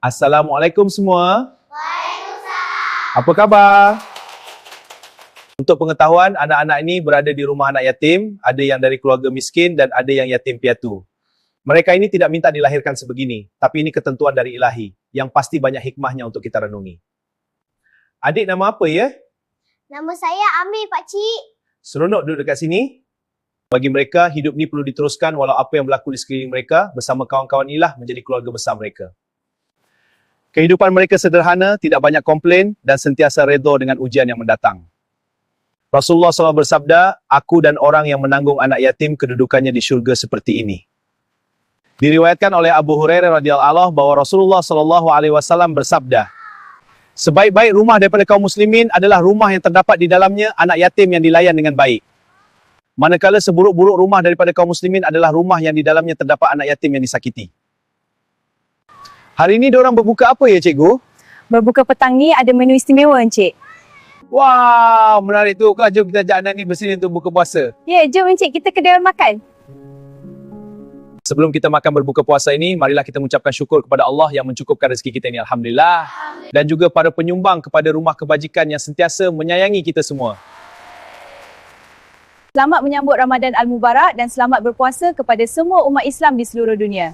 Assalamualaikum semua. Waalaikumsalam. Apa khabar? Untuk pengetahuan, anak-anak ini berada di rumah anak yatim, ada yang dari keluarga miskin dan ada yang yatim piatu. Mereka ini tidak minta dilahirkan sebegini, tapi ini ketentuan dari Ilahi, yang pasti banyak hikmahnya untuk kita renungi. Adik nama apa ya? Nama saya Amir, Pakcik. Seronok duduk dekat sini. Bagi mereka, hidup ni perlu diteruskan walau apa yang berlaku di sekeliling mereka bersama kawan-kawan inilah menjadi keluarga besar mereka. Kehidupan mereka sederhana, tidak banyak komplain dan sentiasa redha dengan ujian yang mendatang. Rasulullah SAW bersabda, aku dan orang yang menanggung anak yatim kedudukannya di syurga seperti ini. Diriwayatkan oleh Abu Hurairah radhiyallahu anhu bahwa Rasulullah SAW bersabda, sebaik-baik rumah daripada kaum muslimin adalah rumah yang terdapat di dalamnya anak yatim yang dilayan dengan baik. Manakala seburuk-buruk rumah daripada kaum muslimin adalah rumah yang di dalamnya terdapat anak yatim yang disakiti. Hari ini diorang berbuka apa ya, cikgu? Berbuka petang ni ada menu istimewa, Encik. Wow, menarik tu. Jom kita ajak anak ni bersini untuk buka puasa. Ya, jom Encik, kita ke dalam makan. Sebelum kita makan berbuka puasa ini, marilah kita mengucapkan syukur kepada Allah yang mencukupkan rezeki kita ini. Alhamdulillah. Dan juga para penyumbang kepada rumah kebajikan yang sentiasa menyayangi kita semua. Selamat menyambut Ramadan Al-Mubarak dan selamat berpuasa kepada semua umat Islam di seluruh dunia.